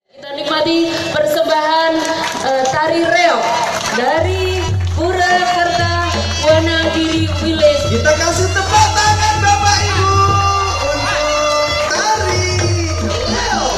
Kita nikmati persembahan tari reog dari Purwakarta Wonogiri Village. Kita kasih tepuk tangan Bapak Ibu untuk tari reog.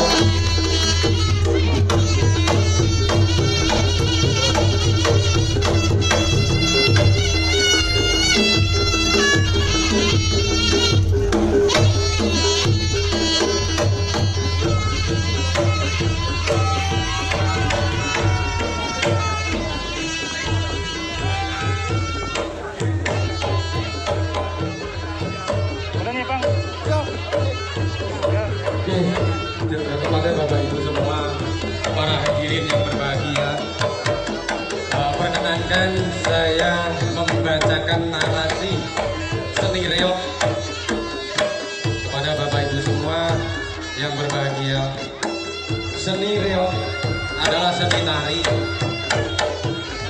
Kepada Bapak Ibu semua, para hadirin yang berbahagia, perkenankan saya membacakan narasi seni reog kepada Bapak Ibu semua yang berbahagia. Seni reog adalah seni tari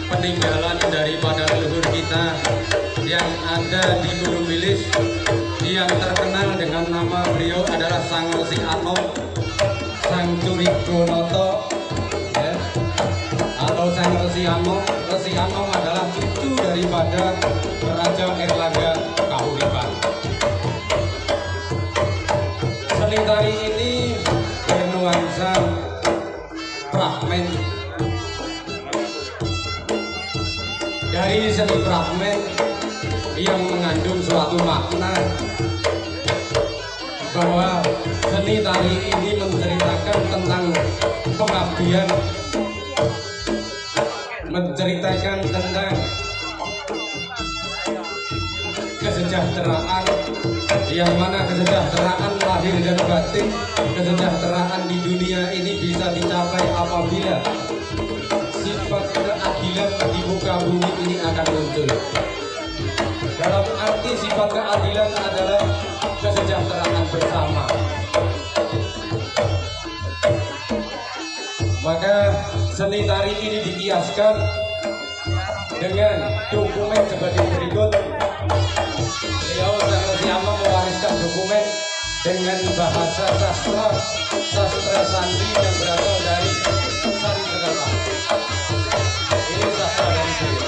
peninggalan daripada leluhur kita yang ada di Gunung Wilis, yang terkenal dengan nama beliau adalah Sang Resi Anom, Sang Curigonoto, ya, atau Sang Resi Anom. Resi Anom adalah cucu daripada Raja Erlangga Kahuripan. Seni tari ini bernuansa Brahmin. Dari seni Brahmin yang mengandung suatu makna bahwa seni tari ini menceritakan tentang pengabdian, menceritakan tentang kesejahteraan, yang mana kesejahteraan lahir dan batin, kesejahteraan di dunia ini bisa dicapai apabila sifat keadilan di muka bumi ini akan muncul. Dalam arti sifat keadilan adalah kesejahteraan bersama. Maka seni tari ini dikiaskan dengan dokumen sebagai berikut. Beliau Sang Resi Anom mewariskan dokumen dengan bahasa sastra santri yang berasal dari Sari Segala. Ini sastra dari beliau.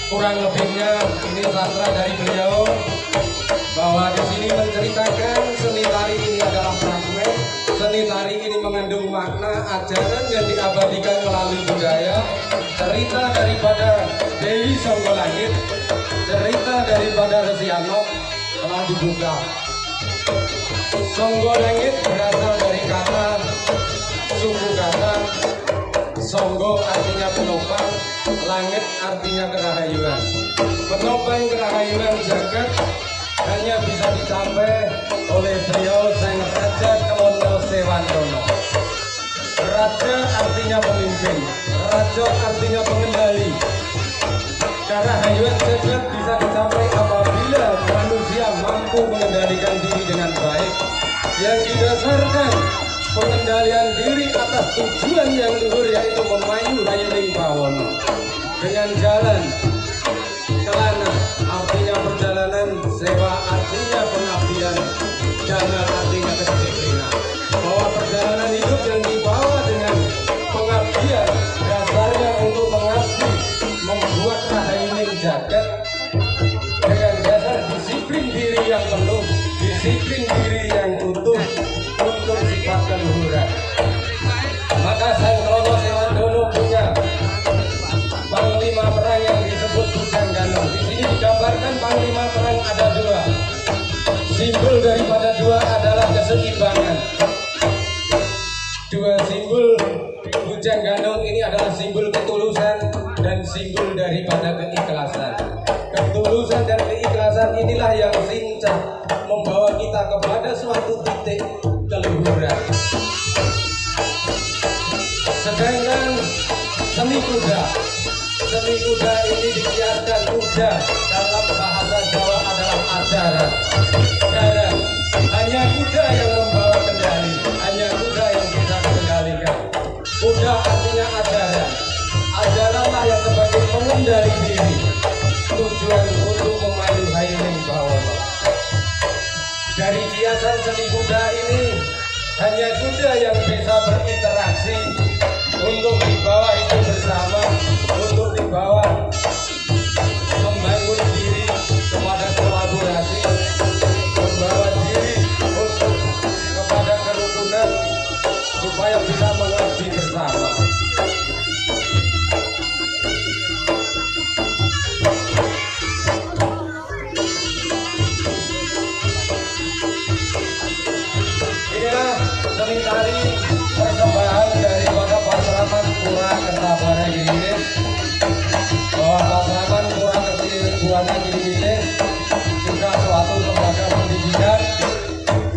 Kurang lebihnya ini sastra dari beliau, bahwa di sini menceritakan seni tari ini adalah fragmen. Seni tari ini mengandung makna ajaran yang diabadikan melalui budaya. Cerita daripada Dewi Songgolangit, cerita daripada Resi Anom telah dibuka. Songgolangit berasal dari kata suku kata. Songgo artinya penopang, langit artinya kerahayuan. Penopang kerahayuan jagat hanya bisa dicapai oleh beliau Sang Raja Kelono Sewandono. Raja artinya pemimpin, raja artinya pengendali. Kerahayuan jagat bisa dicapai apabila manusia mampu mengendalikan diri dengan baik, yang didasarkan pengendalian diri atas tujuan yang luhur, yaitu memayu rayuning bawono dengan jalan kelana artinya perjalanan, sewa artinya pengabdian, dana artinya kedisiplinan. Bahwa perjalanan hidup yang dibawa dengan pengabdian dasarnya untuk mengabdi, membuat rahayuning jagat dengan dasar disiplin diri yang penuh, disiplin diri yang utuh untuk sifat keluhuran. Maka Sang Krono Sewandono punya panglima perang yang disebut Bujang Ganong. Di sini digambarkan panglima perang ada dua. Simbol daripada dua adalah keseimbangan. Dua simbol bujang gandong ini adalah simbol ketulusan dan simbol daripada keikhlasan. Ketulusan dan keikhlasan inilah yang lincah membawa kita kepada suatu titik keluhuran. Sedangkan seni kuda ini dikiaskan kuda dalam bahasa Jawa adalah ajaran. Hanya kuda yang membawa kendali, hanya kuda yang bisa dikendalikan. Kuda artinya ajaran. Ajaranlah yang sebagai pengendali diri. Tujuan untuk memayu hailing bawah. Dari kiasan seni kuda ini, hanya kuda yang bisa berinteraksi untuk dibawa hidup bersama, untuk dibawa membangun diri kepada kolaborasi, membawa diri untuk kepada kerukunan supaya bisa mengabdi bersama. Inilah seni tari persembahan daripada Pasraman Pura Kertabana Giriwilis. Bahwa Pasraman Pura Kertabana Giriwilis juga suatu lembaga pendidikan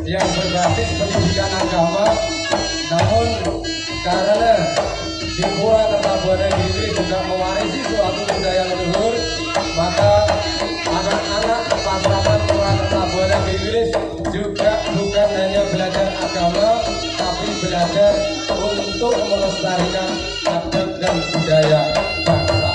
yang berbasis pendidikan agama. Namun karena di Pura Kertabana Giriwilis juga mewarisi suatu budaya leluhur, maka anak-anak Pasraman Pura Kertabana Giriwilis juga bukan hanya belajar agama, tapi belajar untuk melestarikan adat dan budaya bangsa.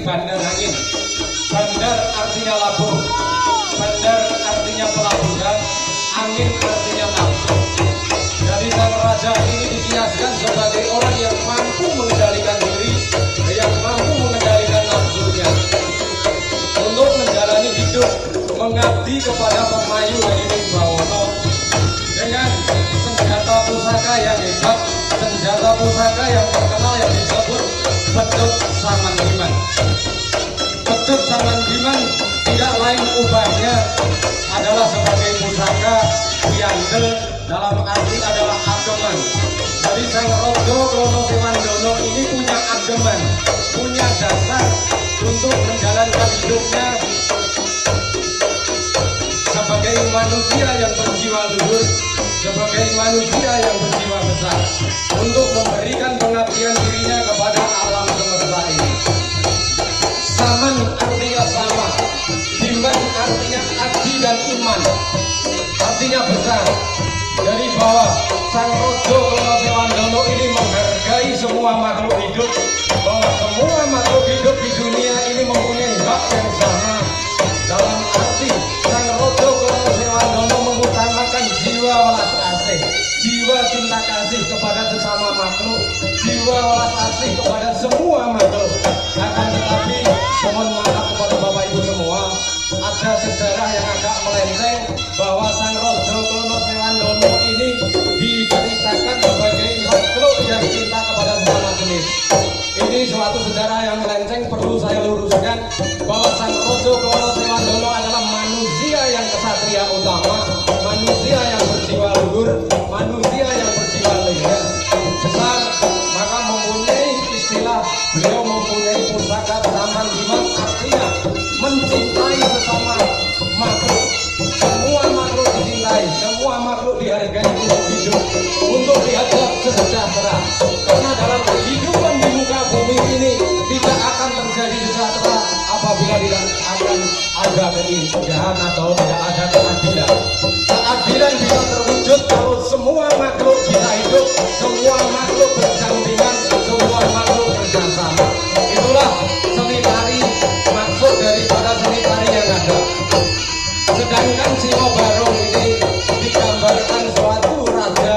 bandar angin. Bandar artinya labuh, bandar artinya pelabuhan, angin artinya nafsu. Jadi sang raja ini dikiaskan sebagai orang yang mampu mengendalikan diri, yang mampu mengendalikan nafsunya untuk menjalani hidup, mengabdi kepada pemayu Hadirin Bawono dengan senjata pusaka yang hebat, senjata pusaka yang terkenal yang disebut Beduk Samandiman. Beduk Samandiman tidak lain ubahnya adalah sebagai pusaka diandel, dalam arti adalah ageman. Jadi sang Raja Klono Sewandono ini punya ageman, punya dasar untuk menjalankan hidupnya sebagai manusia yang berjiwa luhur, sebagai manusia yang berjiwa besar, untuk memberikan pengabdian dirinya kepada alam semesta ini. Saman artinya sama, diman artinya abdi dan iman, artinya besar. Dari bawah sang Raja Klono Sewandono ini menghargai semua makhluk hidup, bahwa semua makhluk hidup di dunia ini mempunyai hak yang sama. Dalam arti sang Raja Klono Sewandono mengutamakan jiwa welas asih, jiwa cinta kasih kepada sesama makhluk, jiwa welas asih kepada semua makhluk. Akan tetapi mohon maaf kepada Bapak Ibu semua, ada sejarah yang agak melenceng bahwa sang Raja Klono Sewandono ini diceritakan sebagai makhluk yang cinta kepada sesama jenis. Ini suatu sejarah yang melenceng, perlu saya luruskan bahwa sang Raja Klono Sewandono adalah manusia yang kesatria utama, manusia yang berjiwa luhur, manusia yang berjiwa leher besar. Maka mempunyai istilah, beliau mempunyai pusaka Samandiman, artinya mencintai sesama makhluk. Semua makhluk dicintai, semua makhluk dihargai untuk hidup, untuk diajak sejahtera. Karena dalam kehidupan di muka bumi ini tidak akan terjadi sejahtera apabila tidak akan ada keindahan atau tidak ada keadilan. Keadilan bisa terwujud kalau semua makhluk bisa hidup, semua makhluk berdampingan, semua makhluk bersama. Itulah seni tari, maksud daripada seni tari yang ada. Sedangkan Singo Barong ini digambarkan suatu raja,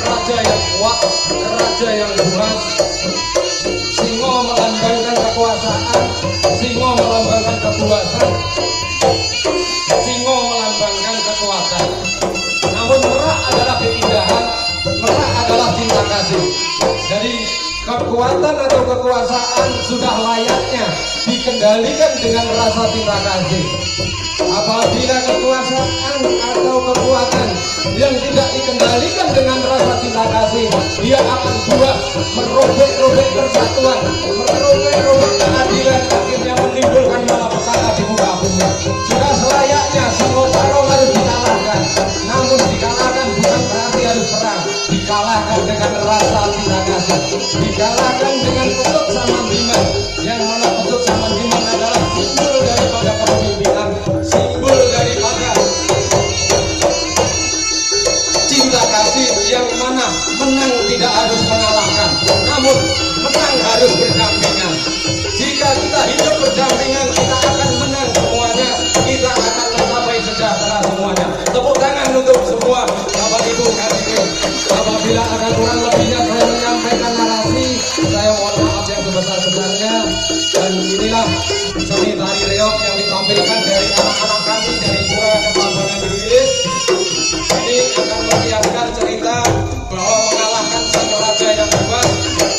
raja yang kuat, raja yang buas. Singo melambangkan kekuasaan, singo melambangkan kebuasan, singo melambangkan kekuatan. Namun merak adalah keindahan, merak adalah cinta kasih. Jadi kekuatan atau kekuasaan sudah layaknya dikendalikan dengan rasa cinta kasih. Apabila kekuasaan atau kekuatan yang tidak dikendalikan dengan rasa cinta kasih, dia akan buat merobek-robek persatuan, merobek-robek keadilan, akhirnya menimbulkan malapetaka di muka bumi. Sudah selayaknya Singo Barong harus dikalahkan, namun dikalahkan bukan berarti harus perang, dikalahkan dengan rasa cinta kasih, dikalahkan dengan Beduk Samandiman, yang mana Beduk Samandiman adalah simbol daripada kepemimpinan, simbol daripada cinta kasih, yang mana menang tidak harus mengalahkan, namun menang harus berdampingan. Jika kita hidup berdampingan, kita akan menang semuanya, kita akan mencapai sejahtera semuanya. Tepuk tangan untuk semua Bapak Ibu hadirin. Apabila ada kurang lebihnya saya menyampaikan narasi, saya mohon maaf yang sebesar-besarnya. Dan inilah seni tari reog yang ditampilkan dari anak-anak kami dari Pura Ketambangan Wilis. Ini akan mengiaskan cerita bahwa mengalahkan sang raja yang kuat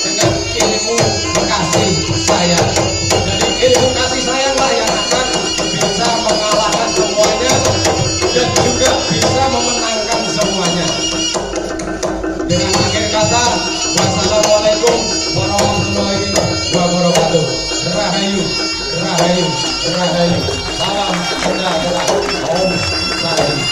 dengan ilmu kasih sayang. Jadi ilmu kasih sayanglah yang akan bisa mengalahkan semuanya dan juga bisa memenangkan semuanya. Dengan akhir kata, wassalamualaikum warahmatullahi wabarakatuh. Rahayu, rahayu, rahayu. Salam sejahtera. Om Santi.